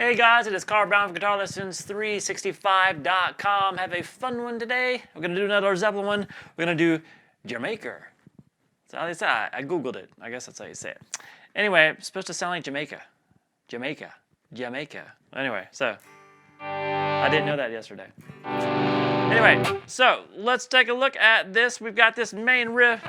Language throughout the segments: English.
Hey guys, it is Carl Brown from GuitarLessons365.com. Have a fun one today. We're going to do another Zeppelin one. We're going to do Jamaica. That's how they say it. I googled it. I guess that's how you say it. Anyway, it's supposed to sound like Jamaica. Jamaica. Anyway, so I didn't know that yesterday. Anyway, so let's take a look at this. We've got this main riff.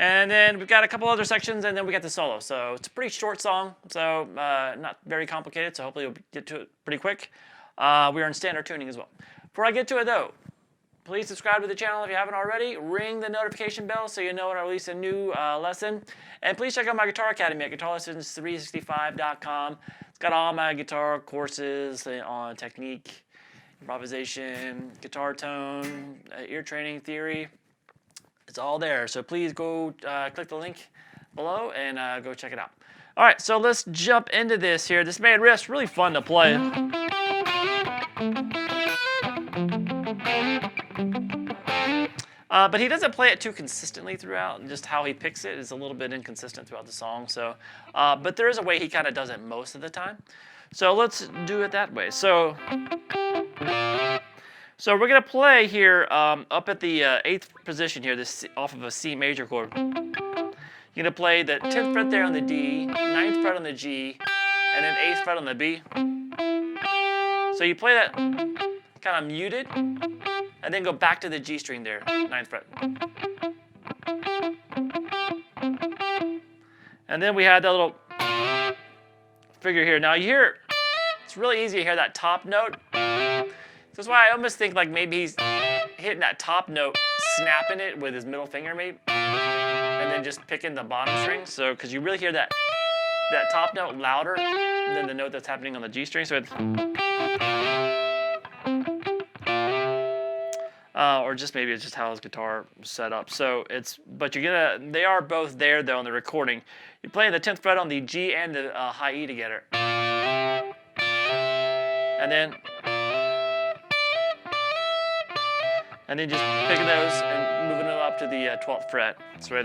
And then we've got a couple other sections, and then we got the solo. So it's a pretty short song, so not very complicated, so hopefully you'll get to it pretty quick. We are in standard tuning as well. Before I get to it, though, please subscribe to the channel if you haven't already. Ring the notification bell so you know when I release a new lesson. And please check out my Guitar Academy at GuitarLessons365.com. It's got all my guitar courses on technique, improvisation, guitar tone, ear training, theory. It's all there, so please go click the link below and go check it out. All right, so let's jump into this here. This main riff's really fun to play. But he doesn't play it too consistently throughout. Just how he picks it is a little bit inconsistent throughout the song. So, but there is a way he kind of does it most of the time. So let's do it that way. So we're going to play here up at the 8th position here, this off of a C major chord. You're going to play the 10th fret there on the D, 9th fret on the G, and then 8th fret on the B. So you play that kind of muted, and then go back to the G string there, 9th fret. And then we had that little figure here. Now you hear, it's really easy to hear that top note. That's why I almost think like maybe he's hitting that top note, snapping it with his middle finger maybe, and then just picking the bottom string. So, because you really hear that top note louder than the note that's happening on the G string. So it's, or just maybe it's just how his guitar is set up. So it's, but they are both there though on the recording. You're playing the 10th fret on the G and the high E together, and then just picking those and moving them up to the 12th fret. That's right.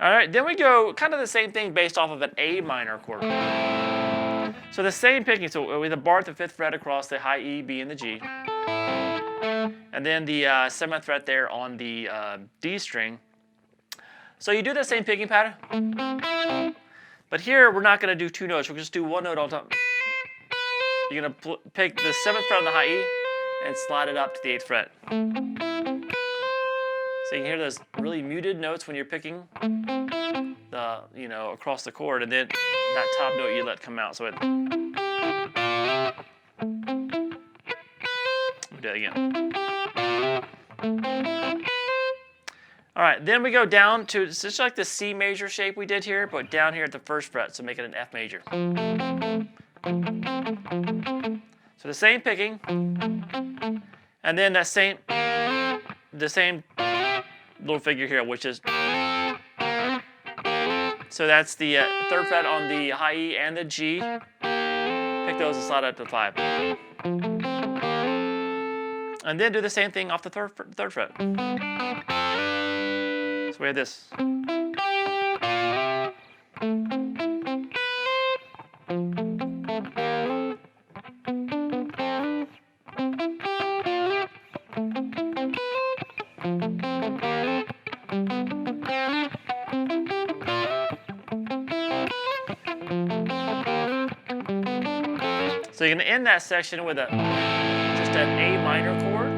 All right, then we go kind of the same thing based off of an A minor chord. So the same picking, so with a bar at the 5th fret across the high E, B, and the G. And then the 7th fret there on the D string. So you do the same picking pattern. But here we're not going to do two notes. We'll just do one note on top. You're going to pick the 7th fret on the high E and slide it up to the 8th fret. So you can hear those really muted notes when you're picking the, across the chord, and then that top note you let come out. So we'll do it again. All right, then we go down to, it's just like the C major shape we did here, but down here at the 1st fret, so make it an F major. So the same picking, and then the same little figure here, which is, so that's the 3rd fret on the high E and the G. Pick those and slide up to 5. And then do the same thing off the 3rd fret. So we have this. So you're going to end that section with just an A minor chord,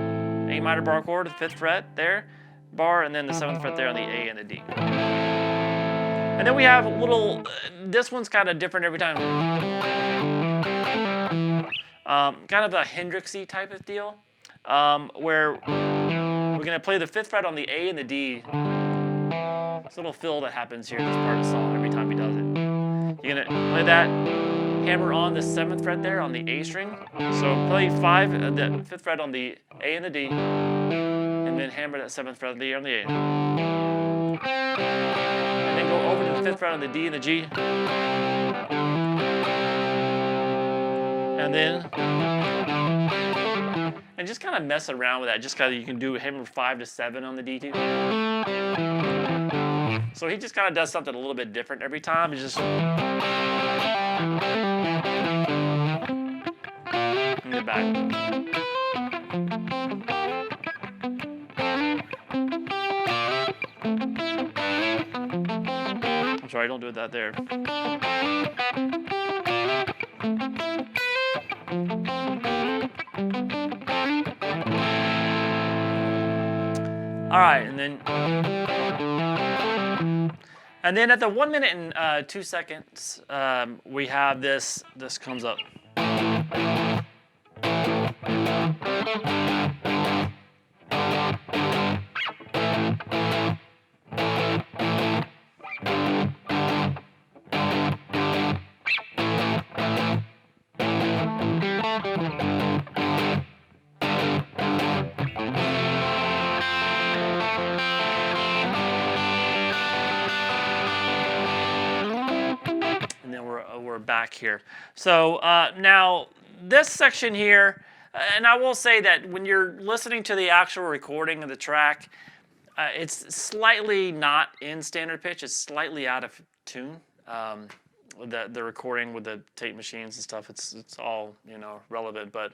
A minor bar chord, the 5th fret there, bar, and then the 7th fret there on the A and the D. And then we have a little, this one's kind of different every time. Kind of a Hendrixy type of deal, where we're going to play the 5th fret on the A and the D. This little fill that happens here in this part of the song every time he does it. You're going to play that, hammer on the 7th fret there on the A string. So play the 5th fret on the A and the D, and then hammer that 7th fret on the A and the A. And then go over to the 5th fret on the D and the G. And then, and just kind of mess around with that. Just kind of, you can do hammer 5 to 7 on the D2. So he just kind of does something a little bit different every time. He's just in the back. I'm sorry, don't do that there. All right, and then at the 1 minute and 2 seconds, we have this. This comes up. We're back here. So now this section here, and I will say that when you're listening to the actual recording of the track, it's slightly not in standard pitch. It's slightly out of tune. The recording with the tape machines and stuff, it's all relevant, but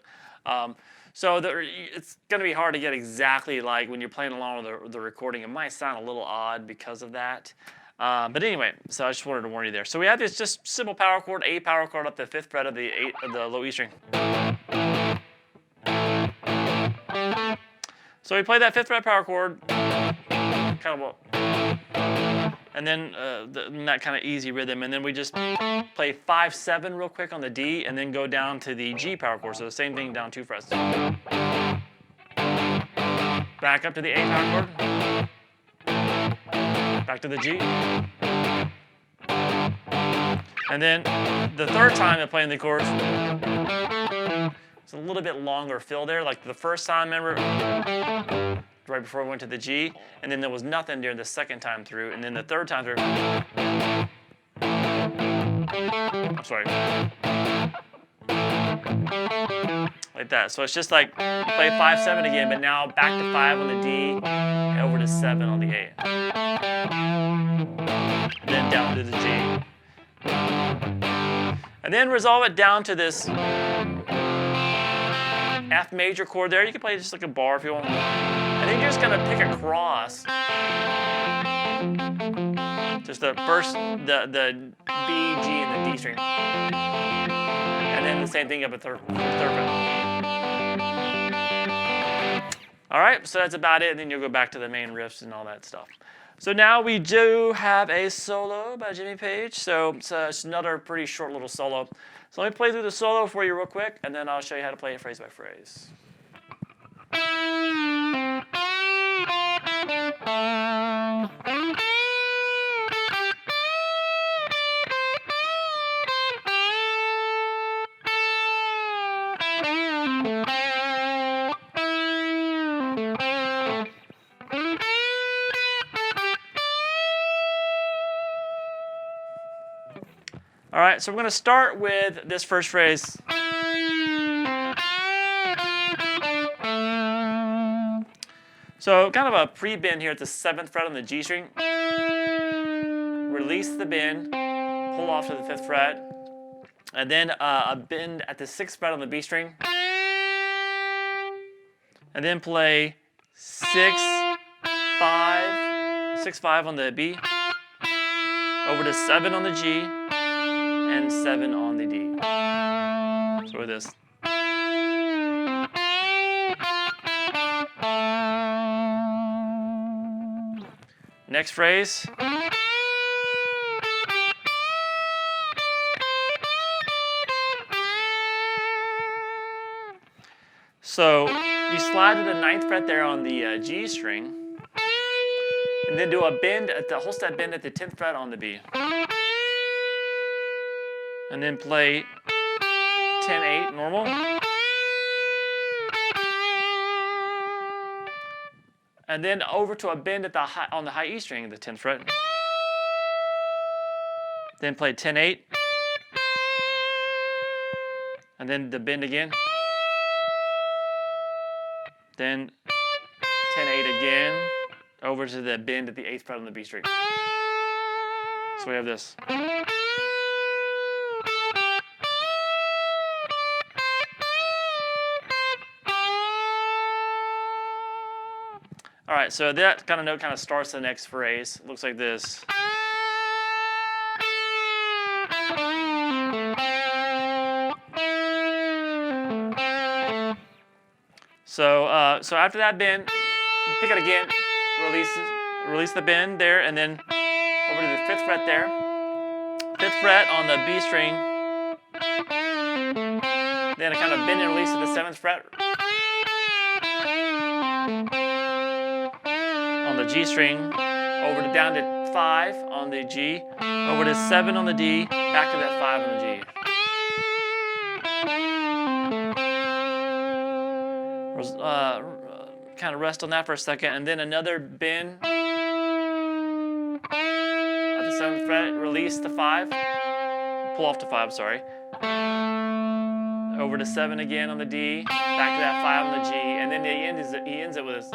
so it's going to be hard to get exactly like when you're playing along with the recording. It might sound a little odd because of that. But anyway, so I just wanted to warn you there. So we have this just simple power chord, A power chord up the 5th fret of the low E string. So we play that 5th fret power chord, kind of, and then that kind of easy rhythm, and then we just play 5/7 real quick on the D, and then go down to the G power chord. So the same thing down 2 frets. Back up to the A power chord. Back to the G. And then the third time I'm playing the chords, it's a little bit longer fill there. Like the first time, remember, right before we went to the G, and then there was nothing during the second time through, and then the third time through. I'm sorry. Like that. So it's just like play 5/7 again, but now back to 5 on the D, and over to 7 on the A. And then down to the G. And then resolve it down to this F major chord there. You can play just like a bar if you want. And then you're just gonna pick a cross. Just the first, the B, G, and the D string. And then the same thing up at third fret. All right, so that's about it. And then you'll go back to the main riffs and all that stuff. So now we do have a solo by Jimmy Page. So it's another pretty short little solo. So let me play through the solo for you real quick, and then I'll show you how to play it phrase by phrase. All right, so we're going to start with this first phrase. So kind of a pre-bend here at the 7th fret on the G string. Release the bend, pull off to the 5th fret, and then a bend at the 6th fret on the B string, and then play 6/5 on the B, over to 7 on the G, and 7 on the D. So with this. Next phrase. So you slide to the 9th fret there on the G string, and then do a bend at the whole step bend at the 10th fret on the B. And then play 10/8 normal. And then over to a bend at the on the high E string, the 10th fret. Then play 10/8. And then the bend again. Then 10/8 again, over to the bend at the 8th fret on the B string. So we have this. All right, so that kind of note kind of starts the next phrase. It looks like this. So after that bend, you pick it again, release the bend there, and then over to the 5th fret there. 5th fret on the B string. Then a kind of bend and release to the 7th fret. On the G string, over to down to 5 on the G, over to 7 on the D, back to that 5 on the G. Kind of rest on that for a second, and then another bend at the 7th fret, release the 5, pull off to 5, sorry. Over to 7 again on the D, back to that 5 on the G, and then he ends it with this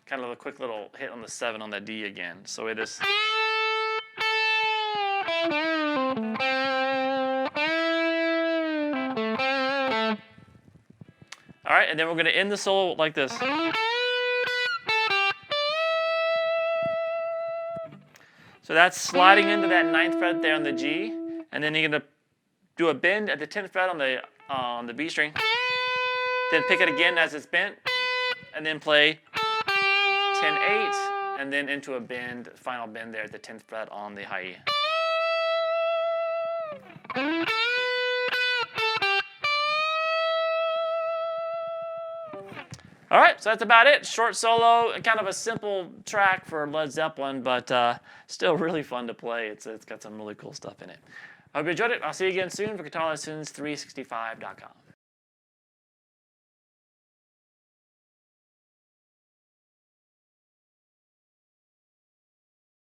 kind of a quick little hit on the 7 on that D again. So we have this. All right, and then we're going to end the solo like this. So that's sliding into that 9th fret there on the G, and then you're going to do a bend at the 10th fret on the B string. Then pick it again as it's bent, and then play 10-8, and then into a bend, final bend there at the 10th fret on the high E. All right, so that's about it. Short solo, kind of a simple track for Led Zeppelin, but still really fun to play. It's got some really cool stuff in it. I hope you enjoyed it. I'll see you again soon for GuitarLessons365.com.